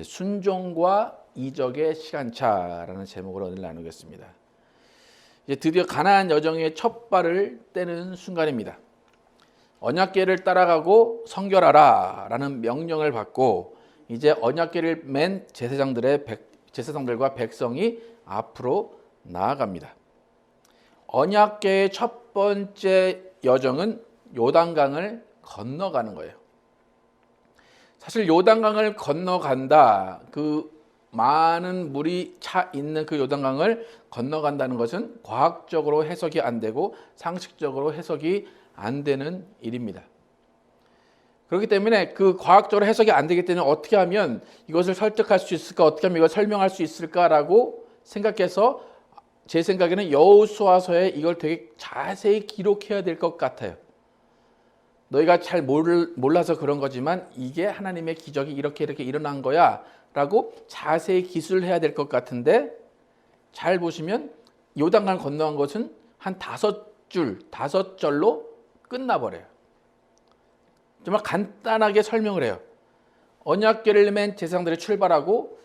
순종과 이적의 시간차라는 제목으로 오늘 나누겠습니다. 이제 드디어 가나안 여정의 첫 발을 떼는 순간입니다. 언약궤를 따라가고 성결하라라는 명령을 받고 이제 언약궤를 맨 제사장들과 백성이 앞으로 나아갑니다. 언약궤의 첫 번째 여정은 요단강을 건너가는 거예요. 사실 요단강을 건너간다, 그 많은 물이 차 있는 그 요단강을 건너간다는 것은 과학적으로 해석이 안 되고 상식적으로 해석이 안 되는 일입니다. 그렇기 때문에 그 과학적으로 해석이 안 되기 때문에 어떻게 하면 이것을 설득할 수 있을까, 어떻게 하면 이걸 설명할 수 있을까라고 생각해서 제 생각에는 여호수아서에 이걸 되게 자세히 기록해야 될 것 같아요. 너희가 잘 몰라서 그런 거지만 이게 하나님의 기적이 이렇게 일어난 거야 라고 자세히 기술해야 될 것 같은데, 잘 보시면 요단강 건너간 것은 한 5절로 끝나버려요. 정말 간단하게 설명을 해요. 언약궤를 맨 제사장들이 출발하고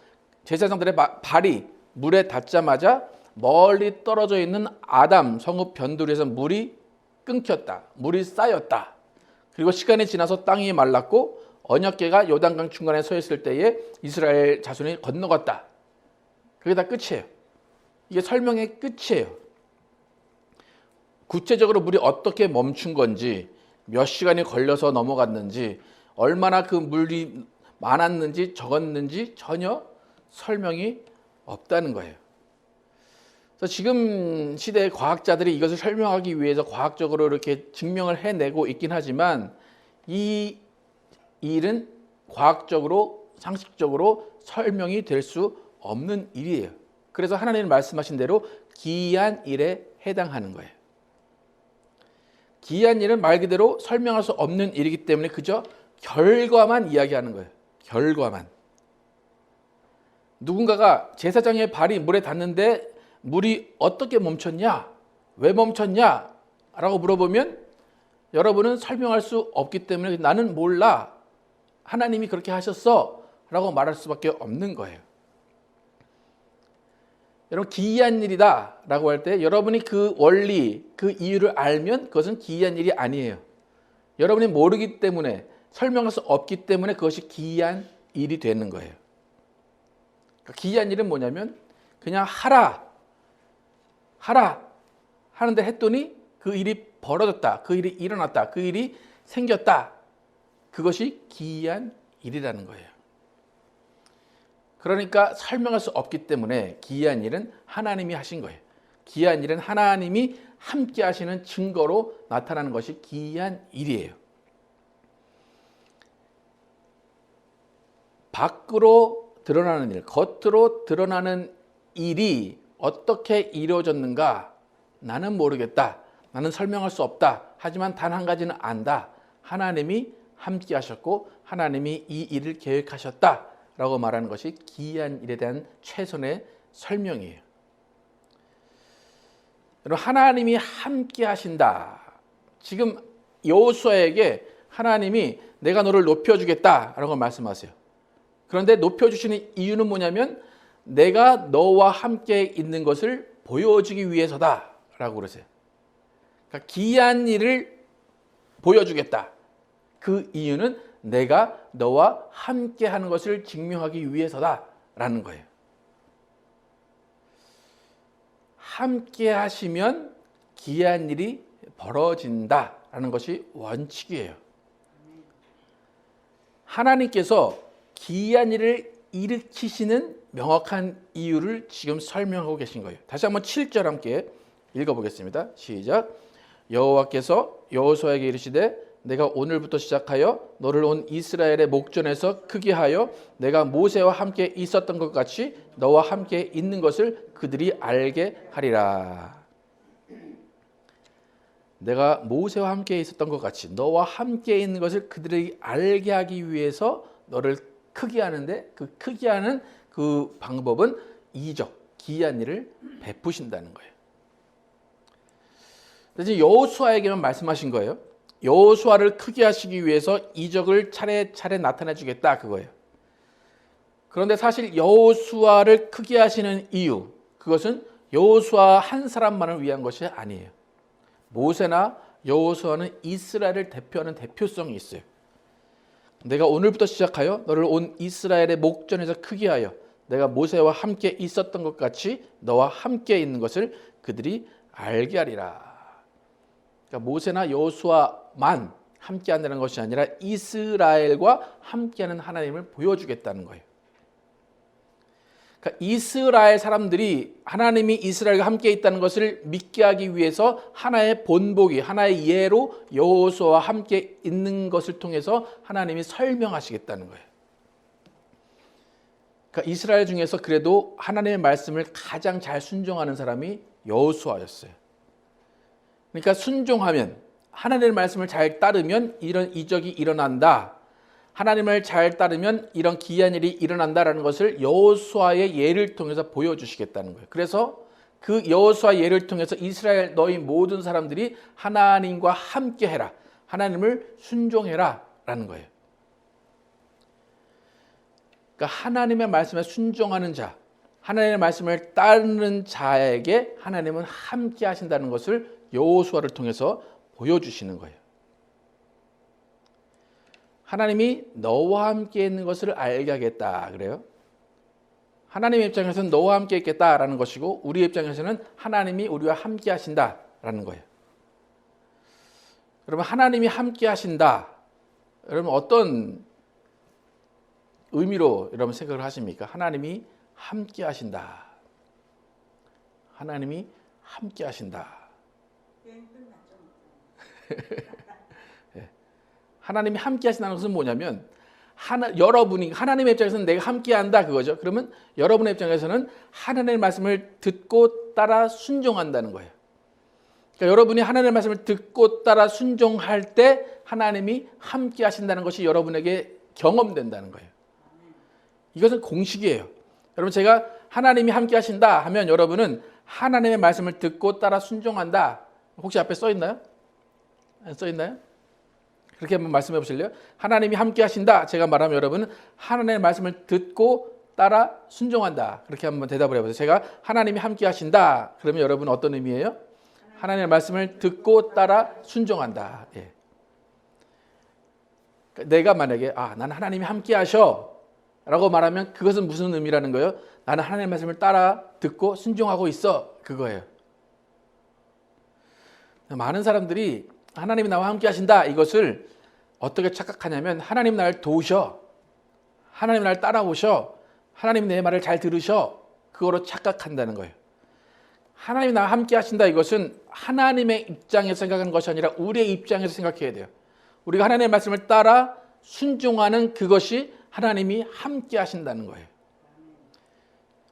제사장들의 발이 물에 닿자마자 멀리 떨어져 있는 아담 성읍 변두리에서 물이 끊겼다, 물이 쌓였다. 그리고 시간이 지나서 땅이 말랐고 언약궤가 요단강 중간에 서 있을 때에 이스라엘 자손이 건너갔다. 그게 다 끝이에요. 이게 설명의 끝이에요. 구체적으로 물이 어떻게 멈춘 건지, 몇 시간이 걸려서 넘어갔는지, 얼마나 그 물이 많았는지 적었는지 전혀 설명이 없다는 거예요. 그래서 지금 시대의 과학자들이 이것을 설명하기 위해서 과학적으로 이렇게 증명을 해내고 있긴 하지만 이 일은 과학적으로 상식적으로 설명이 될 수 없는 일이에요. 그래서 하나님은 말씀하신 대로 기이한 일에 해당하는 거예요. 기이한 일은 말 그대로 설명할 수 없는 일이기 때문에 그저 결과만 이야기하는 거예요. 결과만. 누군가가 제사장의 발이 물에 닿는데 물이 어떻게 멈췄냐? 왜 멈췄냐? 라고 물어보면 여러분은 설명할 수 없기 때문에 나는 몰라, 하나님이 그렇게 하셨어 라고 말할 수밖에 없는 거예요. 여러분, 기이한 일이다 라고 할 때 여러분이 그 원리, 그 이유를 알면 그것은 기이한 일이 아니에요. 여러분이 모르기 때문에, 설명할 수 없기 때문에 그것이 기이한 일이 되는 거예요. 그러니까 기이한 일은 뭐냐면 그냥 하라 하는데 했더니 그 일이 벌어졌다, 그 일이 일어났다, 그 일이 생겼다. 그것이 기이한 일이라는 거예요. 그러니까 설명할 수 없기 때문에 기이한 일은 하나님이 하신 거예요. 기이한 일은 하나님이 함께 하시는 증거로 나타나는 것이 기이한 일이에요. 밖으로 드러나는 일, 겉으로 드러나는 일이 어떻게 이루어졌는가? 나는 모르겠다. 나는 설명할 수 없다. 하지만 단 한 가지는 안다. 하나님이 함께 하셨고 하나님이 이 일을 계획하셨다 라고 말하는 것이 기이한 일에 대한 최선의 설명이에요. 여러분, 하나님이 함께 하신다. 지금 여호수아에게 하나님이 내가 너를 높여주겠다 라고 말씀하세요. 그런데 높여주시는 이유는 뭐냐면 내가 너와 함께 있는 것을 보여주기 위해서다 라고 그러세요. 그러니까 기이한 일을 보여주겠다. 그 이유는 내가 너와 함께 하는 것을 증명하기 위해서다 라는 거예요. 함께 하시면 기이한 일이 벌어진다 라는 것이 원칙이에요. 하나님께서 기이한 일을 일으키시는 명확한 이유를 지금 설명하고 계신 거예요. 다시 한번 7절 함께 읽어보겠습니다. 시작. 여호와께서 여호수아에게 이르시되 내가 오늘부터 시작하여 너를 온 이스라엘의 목전에서 크게 하여 내가 모세와 함께 있었던 것 같이 너와 함께 있는 것을 그들이 알게 하리라. 내가 모세와 함께 있었던 것 같이 너와 함께 있는 것을 그들이 알게 하기 위해서 너를 크게 하는데, 그 크게 하는 그 방법은 이적, 기이한 일을 베푸신다는 거예요. 그래서 여호수아에게만 말씀하신 거예요. 여호수아를 크게 하시기 위해서 이적을 차례차례 나타내 주겠다, 그거예요. 그런데 사실 여호수아를 크게 하시는 이유, 그것은 여호수아 한 사람만을 위한 것이 아니에요. 모세나 여호수아는 이스라엘을 대표하는 대표성이 있어요. 내가 오늘부터 시작하여 너를 온 이스라엘의 목전에서 크게 하여 내가 모세와 함께 있었던 것 같이 너와 함께 있는 것을 그들이 알게 하리라. 그러니까 모세나 여호수아만 함께 한다는 것이 아니라 이스라엘과 함께하는 하나님을 보여주겠다는 거예요. 그러니까 이스라엘 사람들이 하나님이 이스라엘과 함께 있다는 것을 믿게 하기 위해서 하나의 본보기, 하나의 예로 여호수아와 함께 있는 것을 통해서 하나님이 설명하시겠다는 거예요. 그러니까 이스라엘 중에서 그래도 하나님의 말씀을 가장 잘 순종하는 사람이 여호수아였어요. 그러니까 순종하면, 하나님의 말씀을 잘 따르면 이런 이적이 일어난다, 하나님을 잘 따르면 이런 기이한 일이 일어난다라는 것을 여호수아의 예를 통해서 보여주시겠다는 거예요. 그래서 그 여호수아 예를 통해서 이스라엘 너희 모든 사람들이 하나님과 함께 해라, 하나님을 순종해라 라는 거예요. 그러니까 하나님의 말씀에 순종하는 자, 하나님의 말씀을 따르는 자에게 하나님은 함께 하신다는 것을 여호수아를 통해서 보여주시는 거예요. 하나님이 너와 함께 있는 것을 알게 하겠다 그래요. 하나님의 입장에서는 너와 함께 있겠다라는 것이고, 우리의 입장에서는 하나님이 우리와 함께 하신다라는 거예요. 여러분, 하나님이 함께 하신다, 여러분 어떤 의미로 여러분 생각을 하십니까? 하나님이 함께 하신다. 하나님이 함께 하신다. 하나님이 함께 하신다는 것은 뭐냐면, 여러분이 하나님의 입장에서는 내가 함께 한다 그거죠. 그러면 여러분의 입장에서는 하나님의 말씀을 듣고 따라 순종한다는 거예요. 그러니까 여러분이 하나님의 말씀을 듣고 따라 순종할 때 하나님이 함께 하신다는 것이 여러분에게 경험된다는 거예요. 이것은 공식이에요. 여러분, 제가 하나님이 함께 하신다 하면 여러분은 하나님의 말씀을 듣고 따라 순종한다. 혹시 앞에 써 있나요? 써 있나요? 그렇게 한번 말씀해 보실래요? 하나님이 함께 하신다 제가 말하면 여러분은 하나님의 말씀을 듣고 따라 순종한다. 그렇게 한번 대답을 해보세요. 제가 하나님이 함께 하신다 그러면 여러분은 어떤 의미예요? 하나님의 말씀을 듣고 따라 순종한다. 예. 내가 만약에 나는 하나님이 함께 하셔 라고 말하면 그것은 무슨 의미라는 거예요? 나는 하나님의 말씀을 따라 듣고 순종하고 있어, 그거예요. 많은 사람들이 하나님이 나와 함께 하신다 이것을 어떻게 착각하냐면, 하나님 나를 도우셔, 하나님 나를 따라오셔, 하나님 내 말을 잘 들으셔, 그거로 착각한다는 거예요. 하나님이 나와 함께 하신다 이것은 하나님의 입장에서 생각하는 것이 아니라 우리의 입장에서 생각해야 돼요. 우리가 하나님의 말씀을 따라 순종하는 그것이 하나님이 함께 하신다는 거예요.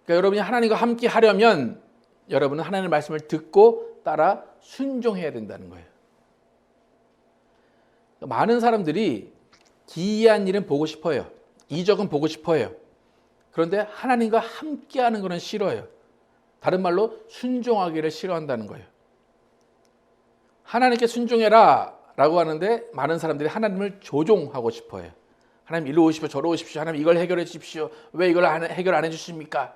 그러니까 여러분이 하나님과 함께 하려면 여러분은 하나님의 말씀을 듣고 따라 순종해야 된다는 거예요. 많은 사람들이 기이한 일은 보고 싶어요. 이적은 보고 싶어요. 그런데 하나님과 함께하는 것은 싫어요. 다른 말로 순종하기를 싫어한다는 거예요. 하나님께 순종해라 라고 하는데 많은 사람들이 하나님을 조종하고 싶어요. 하나님 이리로 오십시오, 저리로 오십시오, 하나님 이걸 해결해 주십시오, 왜 이걸 해결 안 해주십니까?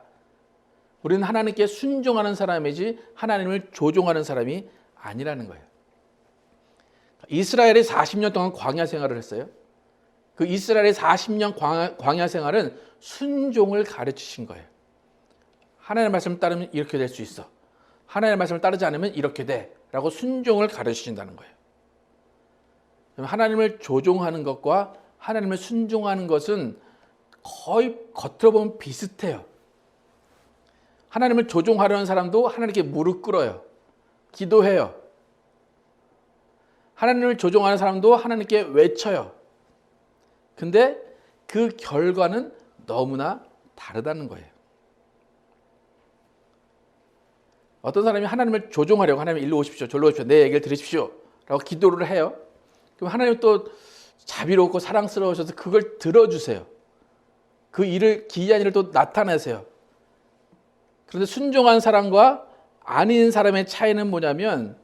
우리는 하나님께 순종하는 사람이지 하나님을 조종하는 사람이 아니라는 거예요. 이스라엘이 40년 동안 광야 생활을 했어요. 그 이스라엘의 40년 광야 생활은 순종을 가르치신 거예요. 하나님의 말씀을 따르면 이렇게 될 수 있어, 하나님의 말씀을 따르지 않으면 이렇게 돼 라고 순종을 가르치신다는 거예요. 하나님을 조종하는 것과 하나님을 순종하는 것은 거의 겉으로 보면 비슷해요. 하나님을 조종하려는 사람도 하나님께 무릎 꿇어요. 기도해요. 하나님을 조종하는 사람도 하나님께 외쳐요. 근데 그 결과는 너무나 다르다는 거예요. 어떤 사람이 하나님을 조종하려고, 하나님 일로 오십시오, 저리로 오십시오, 내 얘기를 들으십시오 라고 기도를 해요. 그럼 하나님 또 자비롭고 사랑스러우셔서 그걸 들어주세요. 그 일을, 기이한 일을 또 나타내세요. 그런데 순종한 사람과 아닌 사람의 차이는 뭐냐면,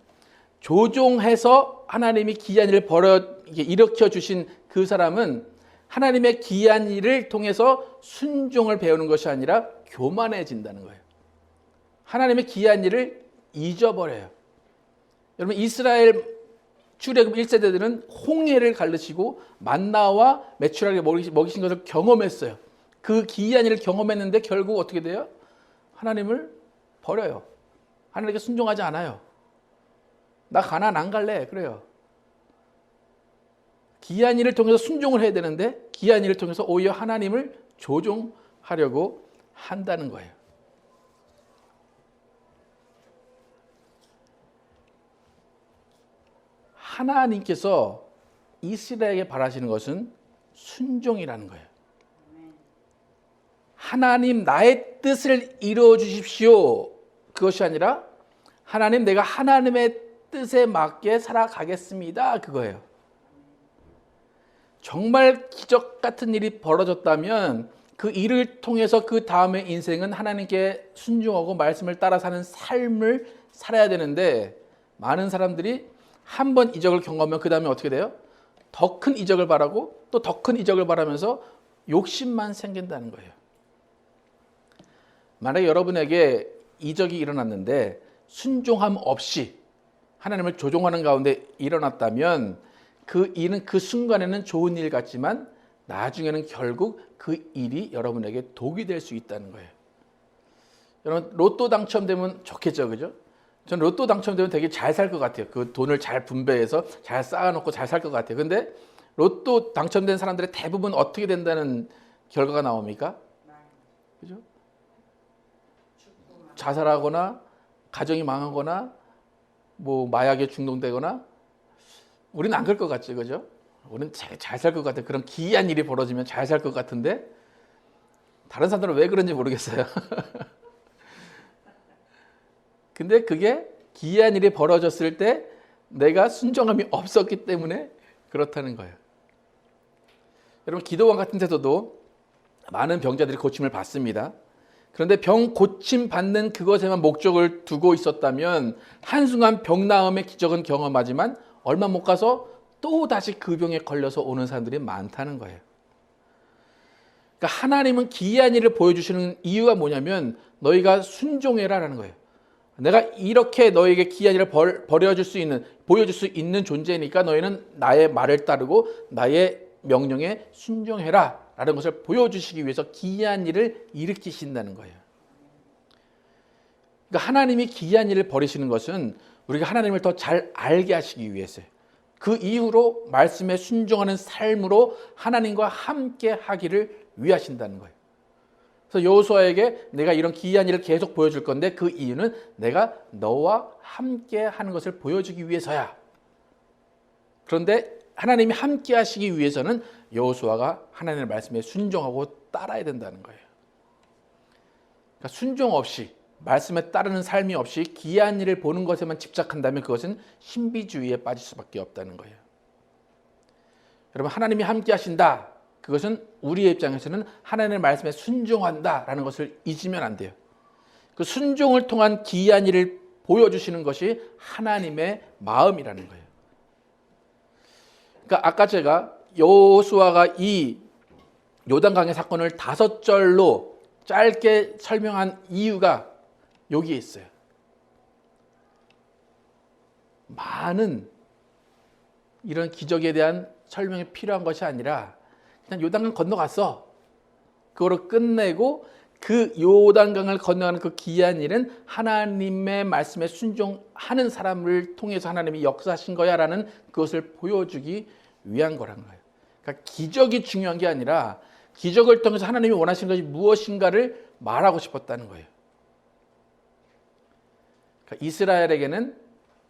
조종해서 하나님이 기이한 일을 일으켜 주신 그 사람은 하나님의 기이한 일을 통해서 순종을 배우는 것이 아니라 교만해진다는 거예요. 하나님의 기이한 일을 잊어버려요. 여러분, 이스라엘 출애굽 1세대들은 홍해를 가르치고 만나와 메추라기를 먹이신 것을 경험했어요. 그 기이한 일을 경험했는데 결국 어떻게 돼요? 하나님을 버려요. 하나님께 순종하지 않아요. 나 가나안 안 갈래. 그래요. 기이한 일을 통해서 순종을 해야 되는데 기이한 일을 통해서 오히려 하나님을 조종하려고 한다는 거예요. 하나님께서 이스라엘에게 바라시는 것은 순종이라는 거예요. 하나님 나의 뜻을 이루어 주십시오. 그것이 아니라 하나님 내가 하나님의 뜻에 맞게 살아가겠습니다. 그거예요. 정말 기적 같은 일이 벌어졌다면 그 일을 통해서 그 다음의 인생은 하나님께 순종하고 말씀을 따라 사는 삶을 살아야 되는데 많은 사람들이 한 번 이적을 경험하면 그 다음에 어떻게 돼요? 더 큰 이적을 바라고 또 더 큰 이적을 바라면서 욕심만 생긴다는 거예요. 만약에 여러분에게 이적이 일어났는데 순종함 없이 하나님을 조종하는 가운데 일어났다면 그 일은 그 순간에는 좋은 일 같지만 나중에는 결국 그 일이 여러분에게 독이 될 수 있다는 거예요. 여러분, 로또 당첨되면 좋겠죠, 그죠? 저는 로또 당첨되면 되게 잘 살 것 같아요. 그 돈을 잘 분배해서 잘 쌓아놓고 잘 살 것 같아요. 근데 로또 당첨된 사람들의 대부분 어떻게 된다는 결과가 나옵니까? 그죠? 자살하거나 가정이 망하거나 뭐 마약에 중독되거나 우리는 안 그럴 것 같죠, 그죠? 우리는 잘 살 것 같아요. 그런 기이한 일이 벌어지면 잘 살 것 같은데 다른 사람들은 왜 그런지 모르겠어요. 근데 그게 기이한 일이 벌어졌을 때 내가 순종함이 없었기 때문에 그렇다는 거예요. 여러분, 기도원 같은 데서도 많은 병자들이 고침을 받습니다. 그런데 병 고침 받는 그것에만 목적을 두고 있었다면 한순간 병 나음의 기적은 경험하지만 얼마 못 가서 또 다시 그 병에 걸려서 오는 사람들이 많다는 거예요. 그러니까 하나님은 기이한 일을 보여주시는 이유가 뭐냐면 너희가 순종해라라는 거예요. 내가 이렇게 너에게 기이한 일을 보여줄 수 있는 존재니까 너희는 나의 말을 따르고 나의 명령에 순종해라 라는 것을 보여주시기 위해서 기이한 일을 일으키신다는 거예요. 그러니까 하나님이 기이한 일을 벌이시는 것은 우리가 하나님을 더 잘 알게 하시기 위해서요. 그 이후로 말씀에 순종하는 삶으로 하나님과 함께 하기를 위하신다는 거예요. 그래서 여호수아에게 내가 이런 기이한 일을 계속 보여줄 건데 그 이유는 내가 너와 함께 하는 것을 보여주기 위해서야. 그런데 하나님이 함께 하시기 위해서는 여호수아가 하나님의 말씀에 순종하고 따라야 된다는 거예요. 그러니까 순종 없이 말씀에 따르는 삶이 없이 기이한 일을 보는 것에만 집착한다면 그것은 신비주의에 빠질 수밖에 없다는 거예요. 여러분, 하나님이 함께 하신다. 그것은 우리의 입장에서는 하나님의 말씀에 순종한다라는 것을 잊으면 안 돼요. 그 순종을 통한 기이한 일을 보여주시는 것이 하나님의 마음이라는 거예요. 그러니까 아까 제가 여호수아가 이 요단강의 사건을 5절로 짧게 설명한 이유가 여기에 있어요. 많은 이런 기적에 대한 설명이 필요한 것이 아니라 그냥 요단강 건너갔어. 그거로 끝내고 그 요단강을 건너가는 그 기이한 일은 하나님의 말씀에 순종하는 사람을 통해서 하나님이 역사하신 거야라는 그것을 보여주기 위한 거란 거예요. 그러니까 기적이 중요한 게 아니라 기적을 통해서 하나님이 원하시는 것이 무엇인가를 말하고 싶었다는 거예요. 그러니까 이스라엘에게는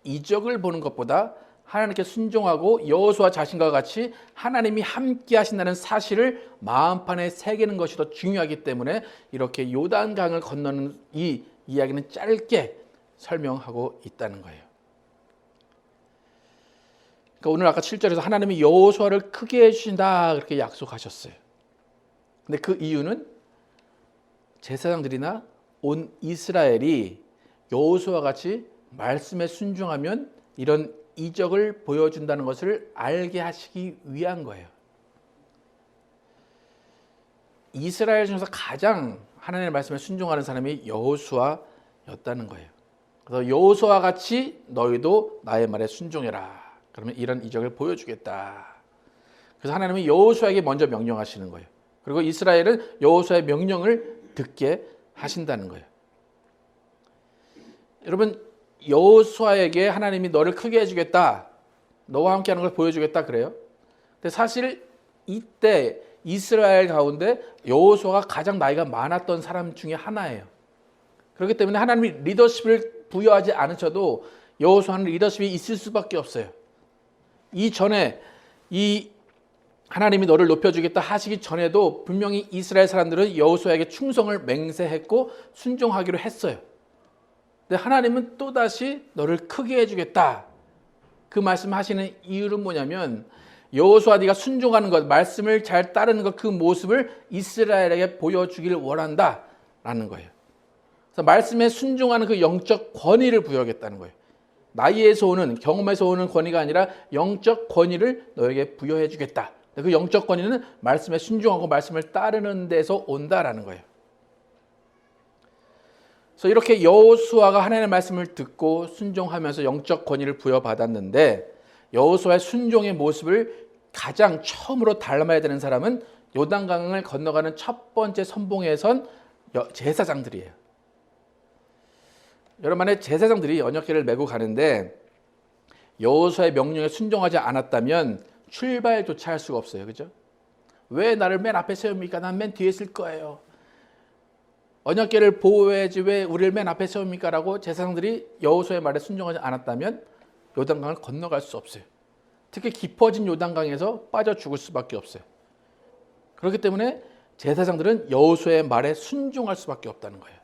이적을 보는 것보다 하나님께 순종하고 여호수아 자신과 같이 하나님이 함께 하신다는 사실을 마음판에 새기는 것이 더 중요하기 때문에 이렇게 요단강을 건너는 이 이야기는 짧게 설명하고 있다는 거예요. 그러니까 오늘 아까 7절에서 하나님이 여호수아를 크게 해주신다 그렇게 약속하셨어요. 근데 그 이유는 제사장들이나 온 이스라엘이 여호수아 같이 말씀에 순종하면 이런 이적을 보여준다는 것을 알게 하시기 위한 거예요. 이스라엘 중에서 가장 하나님의 말씀에 순종하는 사람이 여호수아였다는 거예요. 그래서 여호수아와 같이 너희도 나의 말에 순종해라. 그러면 이런 이적을 보여주겠다. 그래서 하나님은 여호수아에게 먼저 명령하시는 거예요. 그리고 이스라엘은 여호수아의 명령을 듣게 하신다는 거예요. 여러분, 여호수아에게 하나님이 너를 크게 해주겠다, 너와 함께하는 걸 보여주겠다 그래요. 근데 사실 이때 이스라엘 가운데 여호수아가 가장 나이가 많았던 사람 중에 하나예요. 그렇기 때문에 하나님이 리더십을 부여하지 않으셔도 여호수아는 리더십이 있을 수밖에 없어요. 이전에 이 하나님이 너를 높여주겠다 하시기 전에도 분명히 이스라엘 사람들은 여호수아에게 충성을 맹세했고 순종하기로 했어요. 근데 하나님은 또다시 너를 크게 해주겠다, 그 말씀하시는 이유는 뭐냐면 여호수아 네가 순종하는 것, 말씀을 잘 따르는 것, 그 모습을 이스라엘에게 보여주기를 원한다라는 거예요. 그래서 말씀에 순종하는 그 영적 권위를 부여하겠다는 거예요. 나이에서 오는, 경험에서 오는 권위가 아니라 영적 권위를 너에게 부여해 주겠다. 그 영적 권위는 말씀에 순종하고 말씀을 따르는 데서 온다라는 거예요. 그래서 이렇게 여호수아가 하나님의 말씀을 듣고 순종하면서 영적 권위를 부여받았는데, 여호수아의 순종의 모습을 가장 처음으로 닮아야 되는 사람은 요단강을 건너가는 첫 번째 선봉에 선 제사장들이에요. 여러분의 제사장들이 언약궤를 메고 가는데 여호수아의 명령에 순종하지 않았다면 출발조차 할 수가 없어요. 그죠? 왜 나를 맨 앞에 세웁니까? 난 맨 뒤에 있을 거예요. 언약궤를 보호해야지 왜 우리를 맨 앞에 세웁니까? 라고 제사장들이 여호수아의 말에 순종하지 않았다면 요단강을 건너갈 수 없어요. 특히 깊어진 요단강에서 빠져 죽을 수밖에 없어요. 그렇기 때문에 제사장들은 여호수아의 말에 순종할 수밖에 없다는 거예요.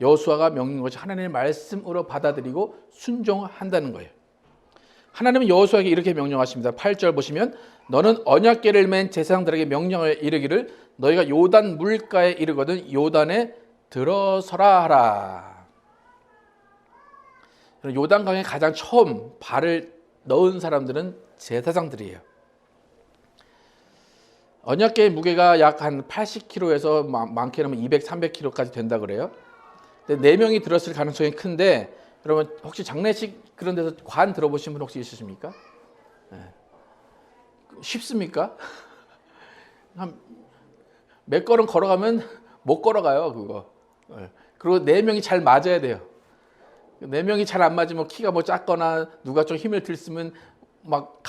여호수아가 명령한 것이 하나님의 말씀으로 받아들이고 순종한다는 거예요. 하나님은 여호수아에게 이렇게 명령하십니다. 8절 보시면 너는 언약궤를 맨 제사장들에게 명령하여 이르기를 너희가 요단 물가에 이르거든 요단에 들어서라 하라. 요단강에 가장 처음 발을 넣은 사람들은 제사장들이에요. 언약궤의 무게가 약 한 80kg에서 많게는 200, 300kg까지 된다 그래요. 근데 4명이 들었을 가능성이 큰데, 여러분 혹시 장례식 그런 데서 관 들어보신 분 혹시 있으십니까? 네. 쉽습니까? 한 몇 걸음 걸어가면 못 걸어가요 그거. 네. 그리고 4명이 잘 맞아야 돼요. 4명이 잘 안 맞으면 키가 뭐 작거나 누가 좀 힘을 들쓰면 막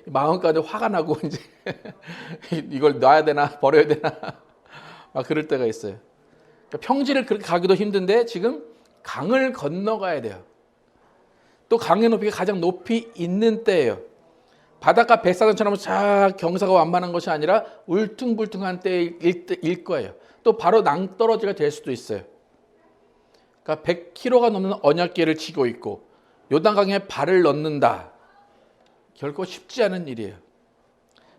마음가운데 화가 나고 이제 이걸 놔야 되나 버려야 되나 막 그럴 때가 있어요. 그러니까 평지를 그렇게 가기도 힘든데 지금 강을 건너가야 돼요. 또 강의 높이가 가장 높이 있는 때예요. 바닷가 뱃사전처럼 쫙 경사가 완만한 것이 아니라 울퉁불퉁한 때일 거예요. 또 바로 낭떠러지가 될 수도 있어요. 그러니까 100kg가 넘는 언약궤를 지고 있고 요단강에 발을 넣는다. 결코 쉽지 않은 일이에요.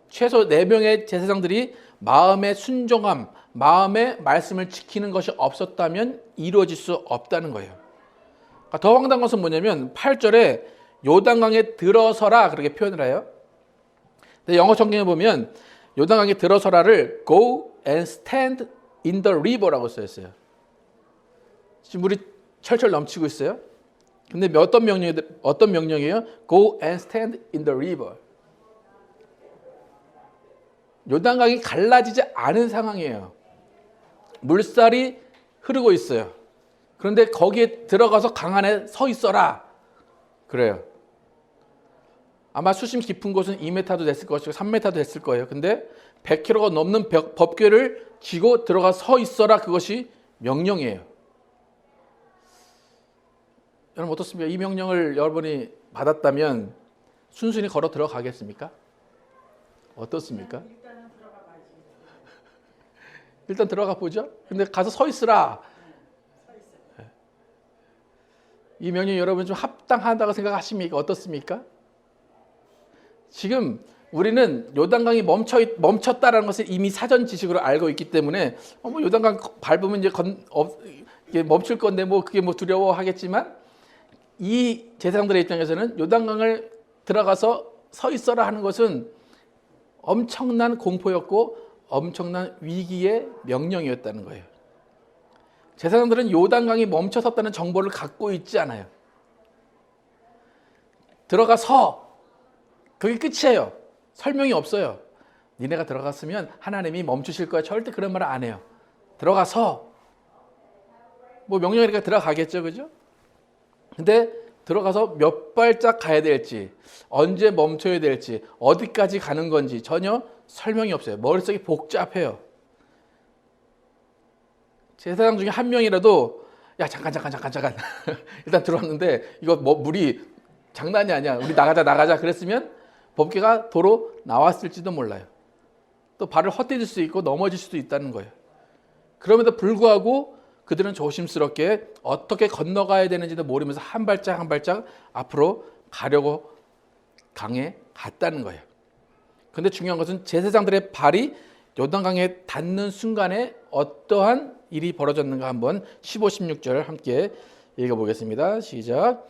최소 4명의 제사장들이 마음의 순종함, 마음의 말씀을 지키는 것이 없었다면 이루어질 수 없다는 거예요. 그러니까 더 황당한 것은 뭐냐면 8절에 요단강에 들어서라 그렇게 표현을 해요. 근데 영어 성경에 보면 요단강에 들어서라를 go and stand in the river라고 써있어요. 지금 물이 철철 넘치고 있어요. 근데 어떤 명령이에요? Go and stand in the river. 요단강이 갈라지지 않은 상황이에요. 물살이 흐르고 있어요. 그런데 거기에 들어가서 강 안에 서 있어라. 그래요. 아마 수심 깊은 곳은 2m도 됐을 것이고 3m도 됐을 거예요. 근데 100kg가 넘는 법궤를 쥐고 들어가 서 있어라. 그것이 명령이에요. 여러분 어떻습니까? 이 명령을 여러분이 받았다면 순순히 걸어 들어가겠습니까? 어떻습니까? 일단 들어가 보죠. 근데 가서 서 있으라. 이 명령이 여러분 좀 합당하다고 생각하십니까? 어떻습니까? 지금 우리는 요단강이 멈췄다라는 것을 이미 사전 지식으로 알고 있기 때문에 요단강 밟으면 이제 멈출 건데 그게 두려워하겠지만, 이 제사장들의 입장에서는 요단강을 들어가서 서 있어라 하는 것은 엄청난 공포였고 엄청난 위기의 명령이었다는 거예요. 제사장들은 요단강이 멈춰섰다는 정보를 갖고 있지 않아요. 들어가서 그게 끝이에요. 설명이 없어요. 니네가 들어갔으면 하나님이 멈추실 거야. 절대 그런 말을 안 해요. 들어가서 뭐 명령이니까 들어가겠죠, 그죠? 근데 들어가서 몇 발짝 가야 될지, 언제 멈춰야 될지, 어디까지 가는 건지 전혀 설명이 없어요. 머릿속이 복잡해요. 제사장 중에 한 명이라도 야 잠깐 일단 들어왔는데 이거 뭐 물이 장난이 아니야. 우리 나가자 그랬으면 법궤가 도로 나왔을지도 몰라요. 또 발을 헛디딜 수 있고 넘어질 수도 있다는 거예요. 그럼에도 불구하고 그들은 조심스럽게 어떻게 건너가야 되는지도 모르면서 한 발짝 한 발짝 앞으로 가려고 강에 갔다는 거예요. 그런데 중요한 것은 제사장들의 발이 요단강에 닿는 순간에 어떠한 일이 벌어졌는가 한번 15, 16절 함께 읽어보겠습니다. 시작.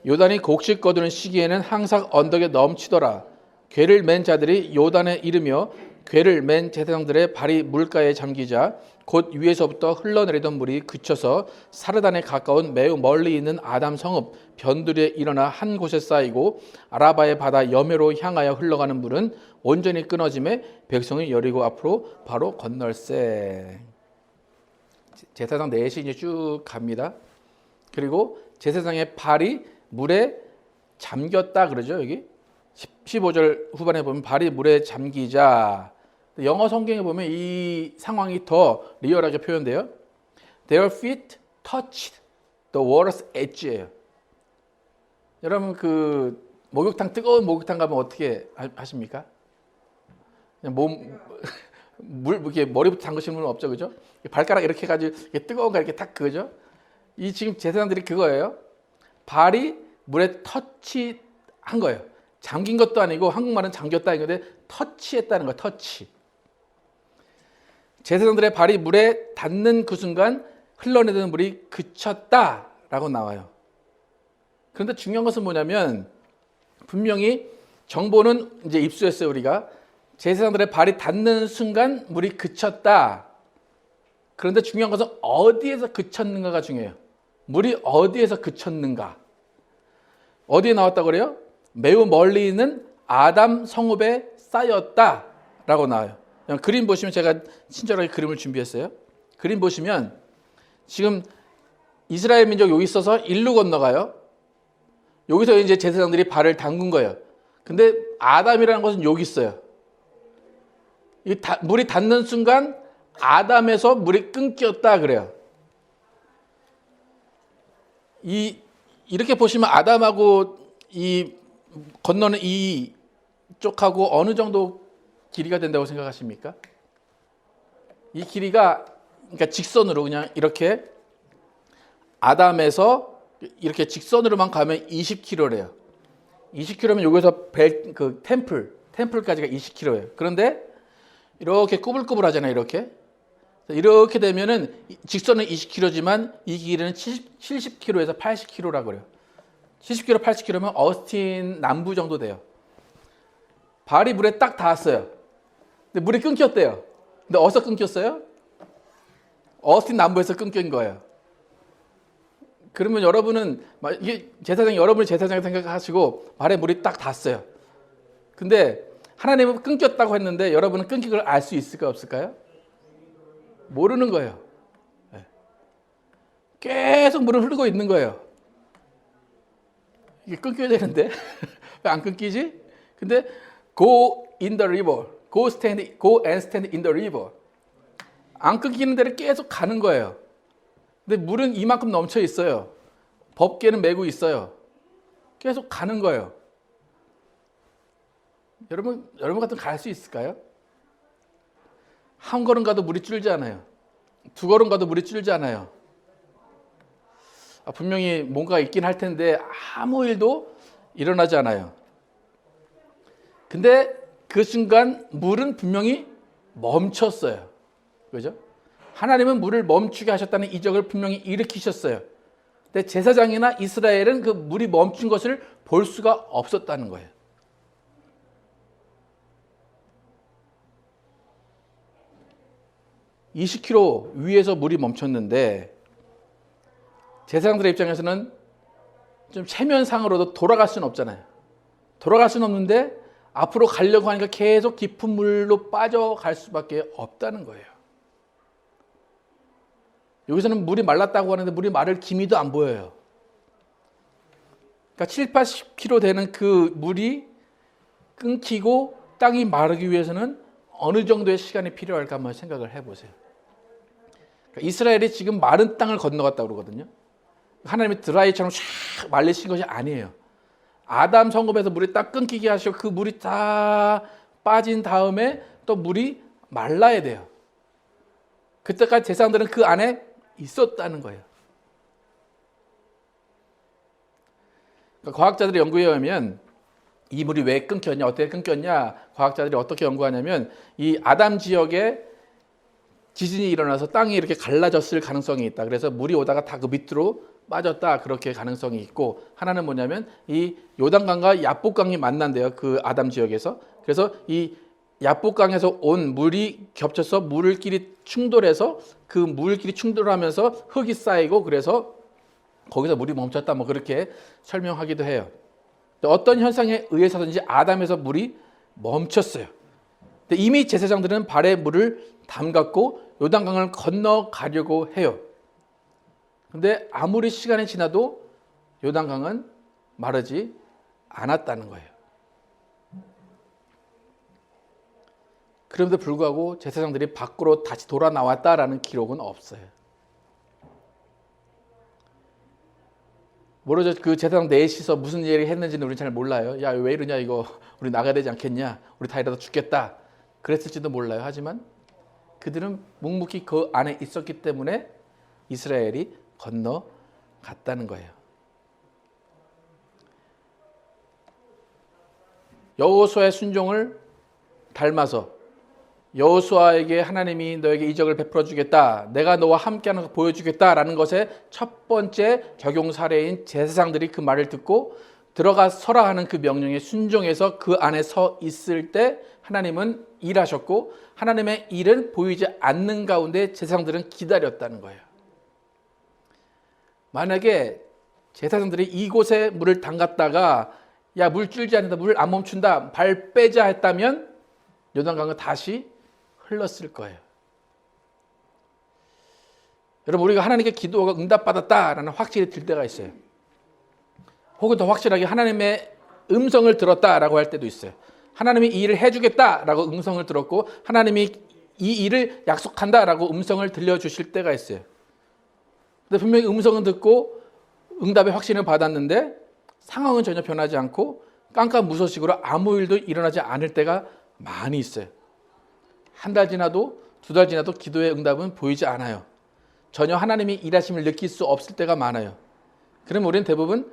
요단이 곡식 거두는 시기에는 항상 언덕에 넘치더라. 궤를 맨 자들이 요단에 이르며 궤를 맨 제사장들의 발이 물가에 잠기자 곧 위에서부터 흘러내리던 물이 그쳐서 사르단에 가까운 매우 멀리 있는 아담 성읍 변두리에 일어나 한 곳에 쌓이고 아라바의 바다 여매로 향하여 흘러가는 물은 온전히 끊어짐에 백성이 여리고 앞으로 바로 건널세. 제사장 넷이 이제 쭉 갑니다. 그리고 제사장의 발이 물에 잠겼다 그러죠. 여기 15절 후반에 보면 발이 물에 잠기자. 영어 성경에 보면 이 상황이 더 리얼하게 표현돼요. Their feet touched the water's edge예요. 여러분 그 목욕탕 뜨거운 목욕탕 가면 어떻게 하십니까? 그냥 물 이렇게 머리부터 담그시는 분은 없죠, 그죠? 발가락 이렇게 해가지고 뜨거운 거 이렇게 탁 그죠? 이 지금 제사장들이 그거예요. 발이 물에 터치한 거예요. 잠긴 것도 아니고 한국말은 잠겼다 이건데 터치했다는 거예요. 터치. 제사장들의 발이 물에 닿는 그 순간 흘러내리는 물이 그쳤다라고 나와요. 그런데 중요한 것은 뭐냐면 분명히 정보는 이제 입수했어요. 우리가 제사장들의 발이 닿는 순간 물이 그쳤다. 그런데 중요한 것은 어디에서 그쳤는가가 중요해요. 물이 어디에서 그쳤는가. 어디에 나왔다고 그래요? 매우 멀리 있는 아담 성읍에 쌓였다라고 나와요. 그림 보시면 제가 친절하게 그림을 준비했어요. 그림 보시면 지금 이스라엘 민족 여기 있어서 일로 건너가요. 여기서 이제 제사장들이 발을 담근 거예요. 근데 아담이라는 것은 여기 있어요. 물이 닿는 순간 아담에서 물이 끊겼다 그래요. 이렇게 보시면 아담하고 이 건너는 이 쪽하고 어느 정도 길이가 된다고 생각하십니까? 이 길이가 그러니까 직선으로 그냥 이렇게 아담에서 이렇게 직선으로만 가면 20km래요. 20km면 여기서 그 템플까지가 20km예요. 그런데 이렇게 꾸불꾸불하잖아요. 이렇게 되면은 직선은 20km지만 이 길이는 70km에서 80km라고 그래요. 70km, 80km면 어스틴 남부 정도 돼요. 발이 물에 딱 닿았어요. 근데 물이 끊겼대요. 근데 어디서 끊겼어요? 어스틴 남부에서 끊긴 거예요. 그러면 여러분은 이게 여러분이 제사장이 생각하시고 발에 물이 딱 닿았어요. 근데 하나님은 끊겼다고 했는데 여러분은 끊긴 걸 알 수 있을까 없을까요? 모르는 거예요. 계속 물은 흐르고 있는 거예요. 이게 끊겨야 되는데 왜 안 끊기지? 근데 go in the river, go and stand in the river. 안 끊기는 데를 계속 가는 거예요. 근데 물은 이만큼 넘쳐 있어요. 법궤는 메고 있어요. 계속 가는 거예요. 여러분 같으면 갈 수 있을까요? 한 걸음 가도 물이 줄지 않아요. 두 걸음 가도 물이 줄지 않아요. 분명히 뭔가 있긴 할 텐데 아무 일도 일어나지 않아요. 근데 그 순간 물은 분명히 멈췄어요. 그죠? 하나님은 물을 멈추게 하셨다는 이적을 분명히 일으키셨어요. 근데 제사장이나 이스라엘은 그 물이 멈춘 것을 볼 수가 없었다는 거예요. 20km 위에서 물이 멈췄는데 제사장들의 입장에서는 좀 체면상으로도 돌아갈 수는 없잖아요. 돌아갈 수는 없는데 앞으로 가려고 하니까 계속 깊은 물로 빠져갈 수밖에 없다는 거예요. 여기서는 물이 말랐다고 하는데 물이 마를 기미도 안 보여요. 그러니까 7, 80km 되는 그 물이 끊기고 땅이 마르기 위해서는 어느 정도의 시간이 필요할까 한번 생각을 해보세요. 그러니까 이스라엘이 지금 마른 땅을 건너갔다고 그러거든요. 하나님이 드라이처럼 샥 말리신 것이 아니에요. 아담 성읍에서 물이 딱 끊기게 하시고 그 물이 다 빠진 다음에 또 물이 말라야 돼요. 그때까지 제사장들은 그 안에 있었다는 거예요. 그러니까 과학자들의 연구에 의하면 이 물이 왜 끊겼냐, 어떻게 끊겼냐, 과학자들이 어떻게 연구하냐면 이 아담 지역에 지진이 일어나서 땅이 이렇게 갈라졌을 가능성이 있다. 그래서 물이 오다가 다 그 밑으로 빠졌다. 그렇게 가능성이 있고, 하나는 뭐냐면 이 요단강과 야복강이 만난대요. 그 아담 지역에서. 그래서 이 야복강에서 온 물이 겹쳐서 물끼리 충돌해서 그 물끼리 충돌하면서 흙이 쌓이고 그래서 거기서 물이 멈췄다. 뭐 그렇게 설명하기도 해요. 어떤 현상에 의해서든지 아담에서 물이 멈췄어요. 근데 이미 제사장들은 발에 물을 담갔고 요단강을 건너가려고 해요. 근데 아무리 시간이 지나도 요단강은 마르지 않았다는 거예요. 그럼에도 불구하고 제사장들이 밖으로 다시 돌아 나왔다라는 기록은 없어요. 모르죠. 그 제사장 넷이서 무슨 일을 했는지는 우리는 잘 몰라요. 야, 왜 이러냐 이거, 우리 나가야 되지 않겠냐, 우리 다 이러다 죽겠다 그랬을지도 몰라요. 하지만 그들은 묵묵히 그 안에 있었기 때문에 이스라엘이 건너갔다는 거예요. 여호수아의 순종을 닮아서 여호수아에게 하나님이 너에게 이적을 베풀어 주겠다, 내가 너와 함께하는 걸 보여주겠다라는 것의 첫 번째 적용 사례인 제사장들이 그 말을 듣고 들어가 서라 하는 그 명령에 순종해서 그 안에 서 있을 때 하나님은 일하셨고, 하나님의 일은 보이지 않는 가운데 제사장들은 기다렸다는 거예요. 만약에 제사장들이 이곳에 물을 담갔다가 야, 물 줄지 않는다, 물 안 멈춘다, 발 빼자 했다면 요단강은 다시 흘렀을 거예요. 여러분, 우리가 하나님께 기도가 응답받았다라는 확신이 들 때가 있어요. 혹은 더 확실하게 하나님의 음성을 들었다라고 할 때도 있어요. 하나님이 이 일을 해주겠다라고 음성을 들었고 하나님이 이 일을 약속한다라고 음성을 들려주실 때가 있어요. 근데 분명히 음성은 듣고 응답의 확신을 받았는데 상황은 전혀 변하지 않고 깜깜무소식으로 아무 일도 일어나지 않을 때가 많이 있어요. 한 달 지나도 두 달 지나도 기도의 응답은 보이지 않아요. 전혀 하나님이 일하심을 느낄 수 없을 때가 많아요. 그럼 우리는 대부분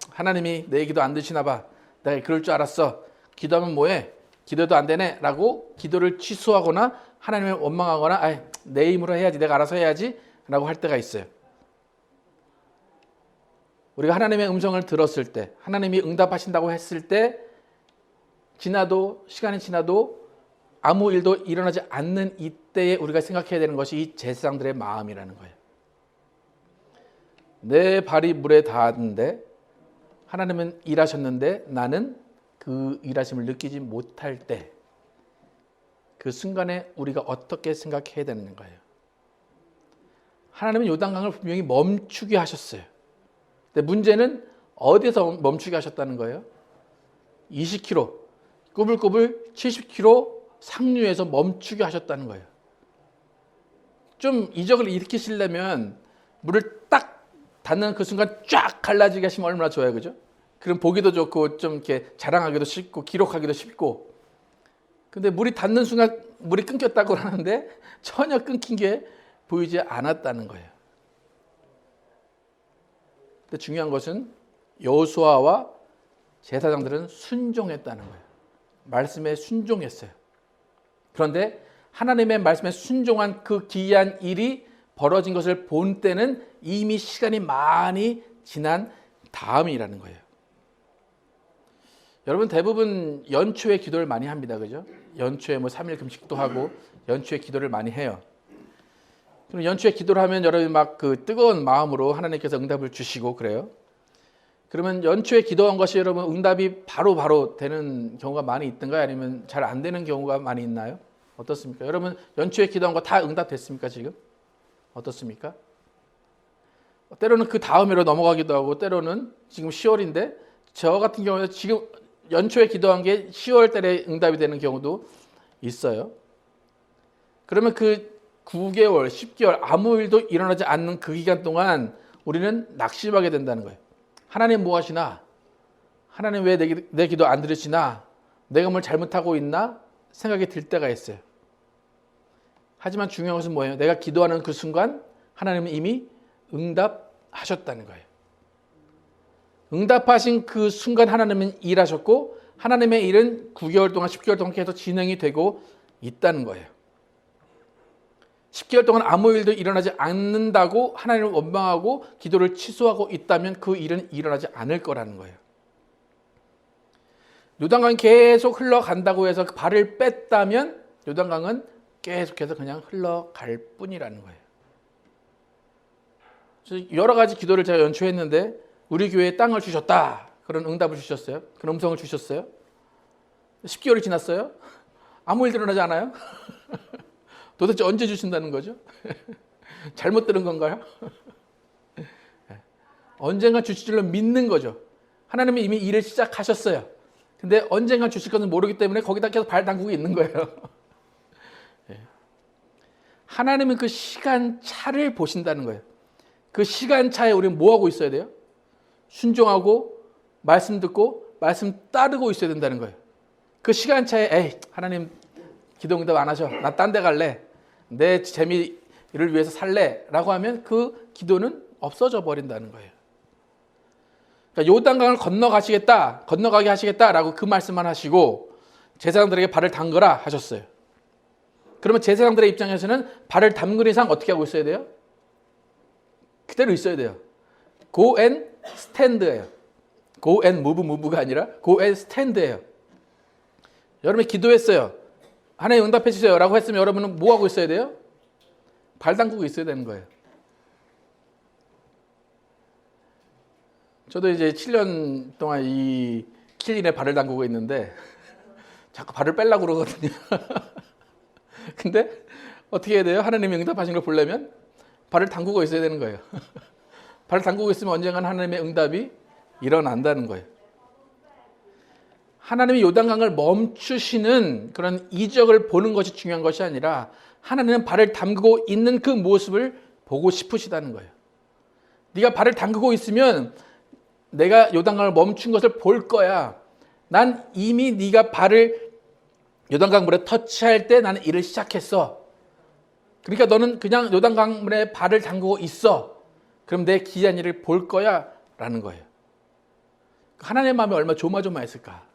하나님이 내 기도 안 드시나 봐, 내가 그럴 줄 알았어, 기도하면 뭐해, 기도도 안 되네 라고 기도를 취소하거나 하나님을 원망하거나 내 힘으로 해야지, 내가 알아서 해야지 라고 할 때가 있어요. 우리가 하나님의 음성을 들었을 때, 하나님이 응답하신다고 했을 때 지나도, 시간이 지나도 아무 일도 일어나지 않는 이때에 우리가 생각해야 되는 것이 이 제사장들의 마음이라는 거예요. 내 발이 물에 닿았는데 하나님은 일하셨는데 나는 그 일하심을 느끼지 못할 때, 그 순간에 우리가 어떻게 생각해야 되는 거예요. 하나님은 요단강을 분명히 멈추게 하셨어요. 근데 문제는 어디에서 멈추게 하셨다는 거예요? 20km, 꾸불꾸불 70km 상류에서 멈추게 하셨다는 거예요. 좀 이적을 일으키시려면 물을 딱 닿는 그 순간 쫙 갈라지게 하시면 얼마나 좋아요, 그죠? 그럼 보기도 좋고 좀 이렇게 자랑하기도 쉽고 기록하기도 쉽고. 근데 물이 닿는 순간 물이 끊겼다고 하는데 전혀 끊긴 게 보이지 않았다는 거예요. 근데 중요한 것은 여호수아와 제사장들은 순종했다는 거예요. 말씀에 순종했어요. 그런데 하나님의 말씀에 순종한 그 기이한 일이 벌어진 것을 본 때는 이미 시간이 많이 지난 다음이라는 거예요. 여러분, 대부분 연초에 기도를 많이 합니다, 그죠? 연초에 3일 금식도 하고 연초에 기도를 많이 해요. 그럼 연초에 기도를 하면 여러분이 막 그 뜨거운 마음으로 하나님께서 응답을 주시고 그래요. 그러면 연초에 기도한 것이 여러분 응답이 바로 되는 경우가 많이 있던가요? 아니면 잘 안 되는 경우가 많이 있나요? 어떻습니까? 여러분 연초에 기도한 거 다 응답됐습니까 지금? 어떻습니까? 때로는 그 다음으로 넘어가기도 하고 때로는 지금 10월인데 저 같은 경우는 지금 연초에 기도한 게 10월 달에 응답이 되는 경우도 있어요. 그러면 그 9개월, 10개월 아무 일도 일어나지 않는 그 기간 동안 우리는 낙심하게 된다는 거예요. 하나님 뭐 하시나? 하나님 왜 내 기도 안 들으시나? 내가 뭘 잘못하고 있나? 생각이 들 때가 있어요. 하지만 중요한 것은 뭐예요? 내가 기도하는 그 순간 하나님은 이미 응답하셨다는 거예요. 응답하신 그 순간 하나님은 일하셨고 하나님의 일은 9개월 동안 10개월 동안 계속 진행이 되고 있다는 거예요. 10개월 동안 아무 일도 일어나지 않는다고 하나님을 원망하고 기도를 취소하고 있다면 그 일은 일어나지 않을 거라는 거예요. 요단강이 계속 흘러간다고 해서 발을 뺐다면 요단강은 계속해서 그냥 흘러갈 뿐이라는 거예요. 여러 가지 기도를 제가 연초했는데 우리 교회에 땅을 주셨다. 그런 응답을 주셨어요. 그런 음성을 주셨어요. 10개월이 지났어요. 아무 일도 일어나지 않아요. 도대체 언제 주신다는 거죠? 잘못 들은 건가요? 언젠가 주실 줄로 믿는 거죠. 하나님이 이미 일을 시작하셨어요. 근데 언젠가 주실 것은 모르기 때문에 거기다 계속 발 담그고 있는 거예요. 하나님은 그 시간차를 보신다는 거예요. 그 시간차에 우리는 뭐 하고 있어야 돼요? 순종하고 말씀 듣고 말씀 따르고 있어야 된다는 거예요. 그 시간차에 에이 하나님 기도 응답 안 하셔. 나 딴 데 갈래. 내 재미를 위해서 살래. 라고 하면 그 기도는 없어져 버린다는 거예요. 그러니까 요단강을 건너가게 하시겠다라고 그 말씀만 하시고 제사장들에게 발을 담그라 하셨어요. 그러면 제사장들의 입장에서는 발을 담글 이상 어떻게 하고 있어야 돼요? 그대로 있어야 돼요. Go and stand예요. Go and move가 아니라 Go and stand예요. 여러분이 기도했어요. 하나님 응답해 주세요 라고 했으면 여러분은 뭐 하고 있어야 돼요? 발 담그고 있어야 되는 거예요. 저도 이제 7년 동안 이 킬린에 발을 담그고 있는데 자꾸 발을 빼려고 그러거든요. 근데 어떻게 해야 돼요? 하나님이 응답하신 걸 보려면 발을 담그고 있어야 되는 거예요. 발을 담그고 있으면 언젠간 하나님의 응답이 일어난다는 거예요. 하나님이 요단강을 멈추시는 그런 이적을 보는 것이 중요한 것이 아니라 하나님은 발을 담그고 있는 그 모습을 보고 싶으시다는 거예요. 네가 발을 담그고 있으면 내가 요단강을 멈춘 것을 볼 거야. 난 이미 네가 발을 요단강 물에 터치할 때 나는 일을 시작했어. 그러니까 너는 그냥 요단강 물에 발을 담그고 있어. 그럼 내 기이한 일을 볼 거야 라는 거예요. 하나님의 마음이 얼마나 조마조마했을까.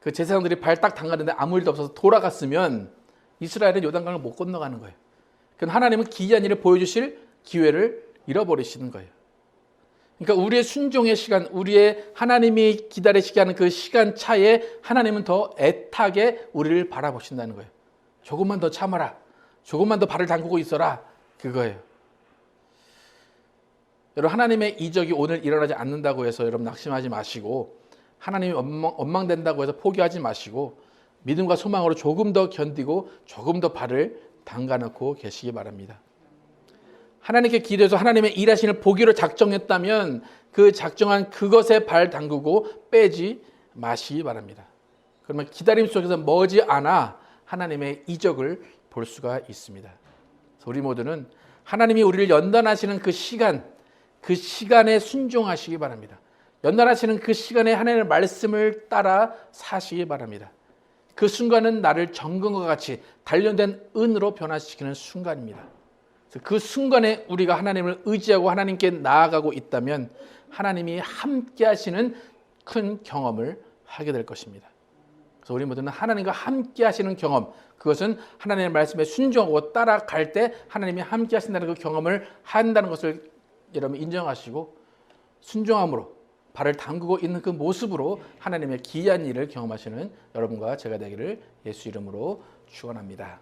그 제사장들이 발 딱 담갔는데 아무 일도 없어서 돌아갔으면 이스라엘은 요단강을 못 건너가는 거예요. 그럼 하나님은 기이한 일을 보여주실 기회를 잃어버리시는 거예요. 그러니까 우리의 순종의 시간, 우리의 하나님이 기다리시게 하는 그 시간 차에 하나님은 더 애타게 우리를 바라보신다는 거예요. 조금만 더 참아라. 조금만 더 발을 담그고 있어라. 그거예요. 여러분 하나님의 이적이 오늘 일어나지 않는다고 해서 여러분 낙심하지 마시고 하나님이 원망된다고 해서 포기하지 마시고 믿음과 소망으로 조금 더 견디고 조금 더 발을 담가놓고 계시기 바랍니다. 하나님께 기도해서 하나님의 일하시는 보기로 작정했다면 그 작정한 그것에 발 담그고 빼지 마시기 바랍니다. 그러면 기다림 속에서 머지않아 하나님의 이적을 볼 수가 있습니다. 우리 모두는 하나님이 우리를 연단하시는 그 시간에 순종하시기 바랍니다. 연단하시는 그 시간에 하나님의 말씀을 따라 사시기 바랍니다. 그 순간은 나를 정금과 같이 단련된 은으로 변화시키는 순간입니다. 그 순간에 우리가 하나님을 의지하고 하나님께 나아가고 있다면 하나님이 함께 하시는 큰 경험을 하게 될 것입니다. 그래서 우리 모두는 하나님과 함께 하시는 경험, 그것은 하나님의 말씀에 순종하고 따라갈 때 하나님이 함께 하신다는 그 경험을 한다는 것을 여러분 인정하시고 순종함으로 발을 담그고 있는 그 모습으로 하나님의 기이한 일을 경험하시는 여러분과 제가 되기를 예수 이름으로 축원합니다.